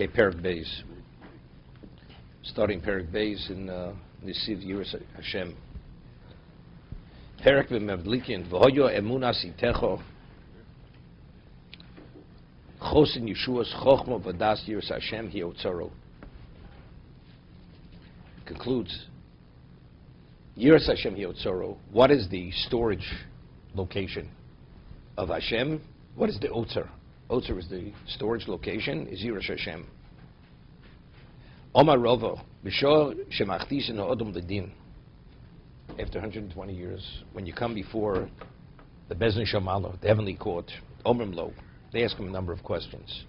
Okay, Perek Beis. Starting Perek Beis in Nesivos Hashem. Perek v'mevlikin v'hoyo emunas itecho chosin Yeshua's chochma v'das yiras Hashem hiotzaro. Concludes, yiras Hashem hiotzaro. What is the storage location of Hashem? What is the otzer? Otzer is the storage location, is yiras Hashem. Omar Rovo, b'shor shemachtisin ha'odom l'din. After 120 years, when you come before the Bezdin Shamalo, the heavenly court, Omrim Lo, they ask him a number of questions.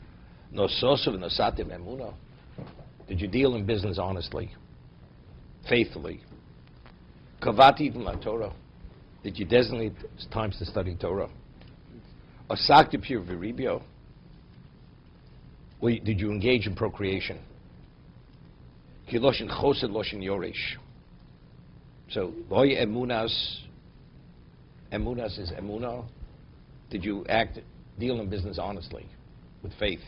No sosav no satim emuna. Did you deal in business honestly, faithfully? Kavati la Torah. Did you designate times to study Torah? Asakti pir viribio. Did you engage in procreation? Kiloshin chosed loshin yoresh. So, loy emunas is emuna. Did you deal in business honestly, with faith?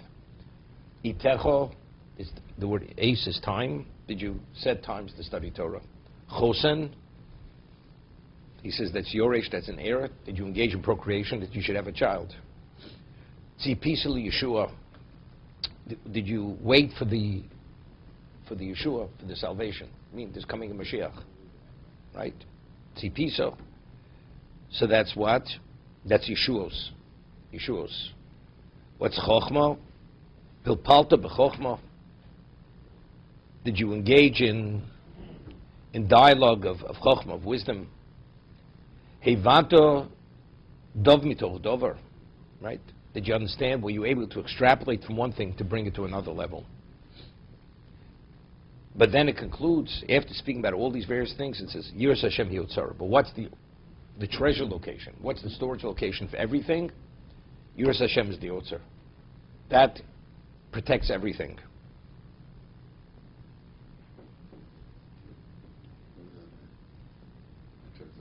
Itecho, is the word ace is time. Did you set times to study Torah? Chosen, he says that's yoresh, that's an heir. Did you engage in procreation, that you should have a child? Tzipisili Yeshua, did you wait for the Yeshua, for the salvation? I mean, there's coming a Mashiach. Right? Tzipiso. So that's what? That's Yeshuos. Yeshuos. What's Chochma? Pilpalta b'Chochma. Did you engage in dialogue of Chochma, of wisdom? Hevanto dov mitoch dover. Right? Did you understand? Were you able to extrapolate from one thing to bring it to another level? But then it concludes, after speaking about all these various things, it says, Yiras Hashem hiotzara. But what's the treasure location? What's the storage location for everything? Yiras Hashem is the otzer. That protects everything.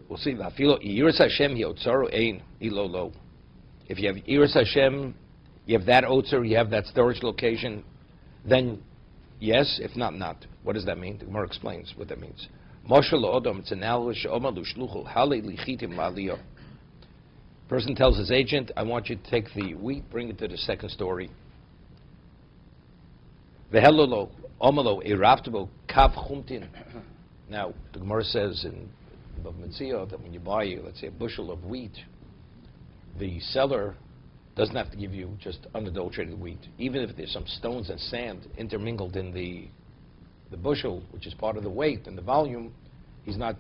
We'll see. Yiras Hashem hiotzara ein ilo lo. If you have Yiras Hashem, you have that otzer, you have that storage location, then yes, if not, not. What does that mean? The Gemara explains what that means. Moshe la'odom, it's analogy. Omalu shluchu, halei lichitim la'aliyah. Person tells his agent, I want you to take the wheat, bring it to the second story. Vehelolo, omalo, iraptabo, kav chumtin. Now, the Gemara says in Bava Metzia that when you buy, let's say, a bushel of wheat, the seller doesn't have to give you just unadulterated wheat. Even if there's some stones and sand intermingled in the bushel, which is part of the weight and the volume, he's not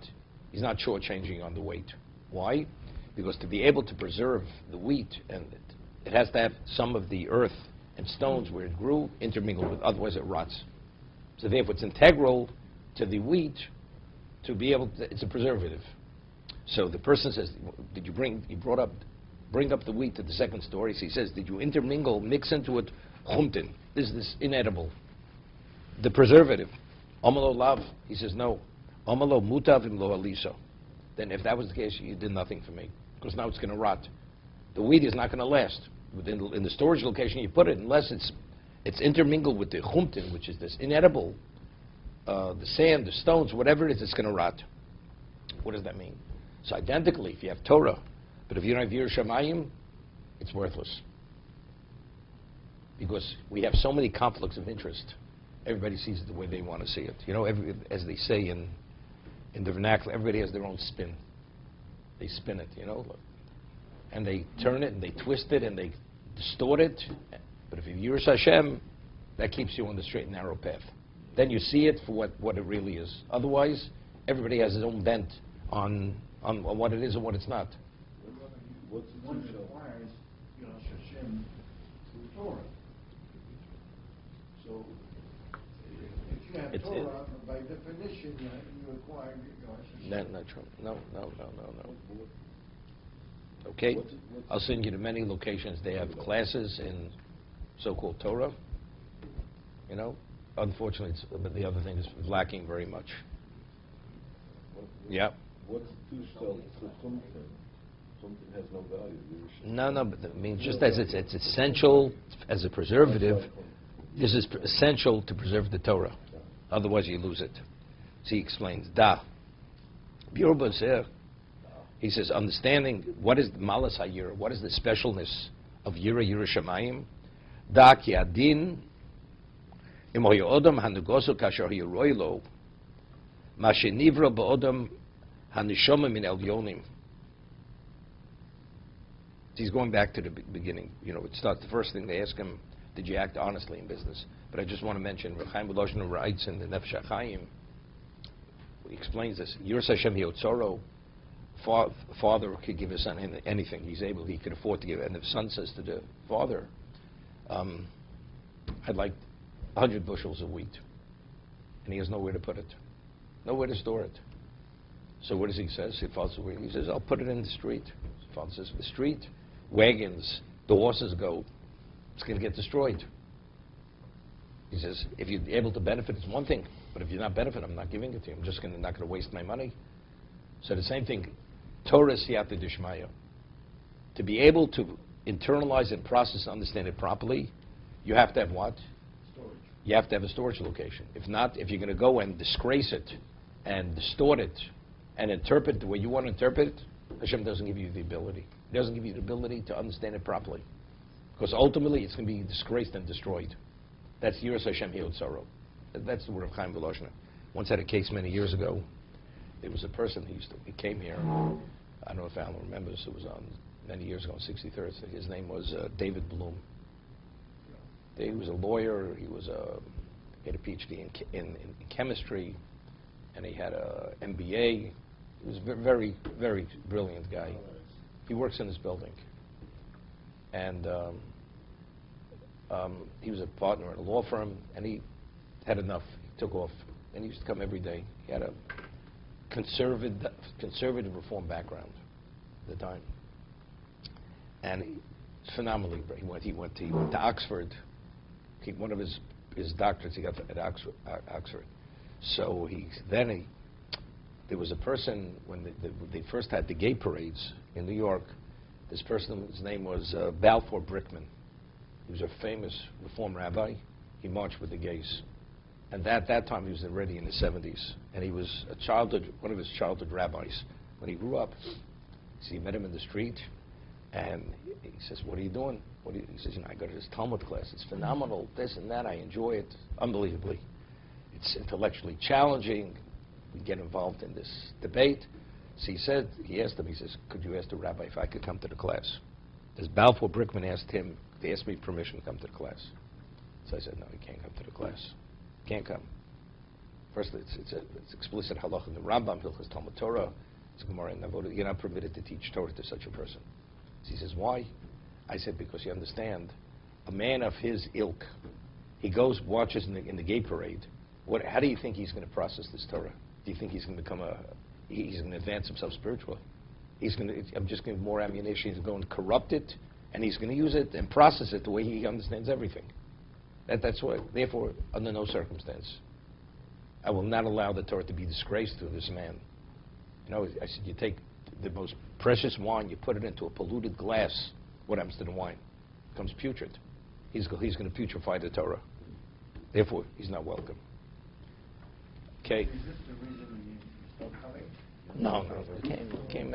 shortchanging on the weight. Why? Because to be able to preserve the wheat, and it has to have some of the earth and stones where it grew intermingled with, otherwise it rots. So therefore it's integral to the wheat to be able to, it's a preservative. So the person says, bring up the wheat to the second story. So he says, did you intermingle, mix into it chumtin? This is inedible. The preservative. Omalo lav. He says, no. Omalo mutav im lo aliso. Then if that was the case, you did nothing for me. Because now it's going to rot. The wheat is not going to last. In the storage location you put it, unless it's intermingled with the chumtin, which is this inedible, the sand, the stones, whatever it is, it's going to rot. What does that mean? So identically, if you have Torah, but if you don't have Yiras Shamayim, it's worthless. Because we have so many conflicts of interest. Everybody sees it the way they want to see it. You know, as they say in the vernacular, everybody has their own spin. They spin it, you know, and they turn it and they twist it and they distort it. But if you have Yiras Hashem, that keeps you on the straight and narrow path. Then you see it for what it really is. Otherwise, everybody has his own bent on what it is and what it's not. One requires Yiras Hashem through Torah. So, if you have Torah, by definition, you require Yiras Hashem. Not true. No. Okay, I'll send you to many locations. They have classes in so-called Torah. You know, unfortunately, but the other thing is lacking very much. Yeah. What's too self for something? Something has no value. No, but I mean, just as it's essential as a preservative. This is essential to preserve the Torah. Otherwise, you lose it. So he explains, Da. He says, understanding what is the Malas HaYira, what is the specialness of Yira Yerushalayim, Da ki adin im hoya odam hanugoso kasher hiroilo, ma shenivra ba'odam hanishoma min elyonim. He's going back to the beginning. You know, it starts, the first thing they ask him, did you act honestly in business? But I just want to mention, Rechaim B'Loshen writes in the Nefesh HaChaim, he explains this, Yiras Hashem Yotzoro, father could give his son anything. He's able, he could afford to give it. And the son says to the father, I'd like 100 bushels of wheat. And he has nowhere to put it, nowhere to store it. So what does he say? He says, I'll put it in the street. The father says, the street, wagons, the horses go, it's going to get destroyed. He says, if you're able to benefit, it's one thing. But if you're not benefiting, I'm not giving it to you. I'm just not going to waste my money. So the same thing, Torah siyata dishmaya. To be able to internalize and process and understand it properly, you have to have what? Storage. You have to have a storage location. If not, if you're going to go and disgrace it and distort it and interpret the way you want to interpret it, Hashem doesn't give you the ability. He doesn't give you the ability to understand it properly. Because ultimately it's going to be disgraced and destroyed. That's Yiras Hashem Yotzoro. That's the word of Chaim V'Loshna. Once had a case many years ago. There was a person, he came here, I don't know if Alan remembers, it was on many years ago on 63rd. His name was David Bloom. He was a lawyer, he had a PhD in chemistry, and he had a MBA. He was a very, very brilliant guy. He works in this building. And he was a partner at a law firm, and he had enough. He took off, and he used to come every day. He had a conservative reform background at the time, and phenomenally. He went to Oxford. One of his doctorates he got at Oxford. So there was a person when they first had the gay parades in New York. This person, his name was Balfour Brickman. He was a famous reform rabbi. He marched with the gays. And at that time, he was already in his 70s. And he was one of his childhood rabbis. When he grew up, so he met him in the street, and he says, what are you doing? He says, I go to this Talmud class. It's phenomenal, this and that. I enjoy it unbelievably. It's intellectually challenging. We get involved in this debate. So he asked him, he says, could you ask the rabbi if I could come to the class? This Balfour Brickman asked him, they asked me permission to come to the class. So I said, no, you can't come to the class. Can't come. First, it's explicit halach in the Rambam, Hilchos Talmud Torah, it's Gemara in Navoda. You're not permitted to teach Torah to such a person. So he says, why? I said, because you understand, a man of his ilk, he goes, watches in the gay parade. How do you think he's going to process this Torah? Do you think he's going to become he's going to advance himself spiritually? I'm just going to give more ammunition. He's going to corrupt it, and he's going to use it and process it the way he understands everything. That's why, therefore, under no circumstance, I will not allow the Torah to be disgraced to this man. I said, you take the most precious wine, you put it into a polluted glass. What happens to the wine? It becomes putrid. He's going to putrefy the Torah. Therefore, he's not welcome. Okay? Is this the reason you stopped coming? No. He came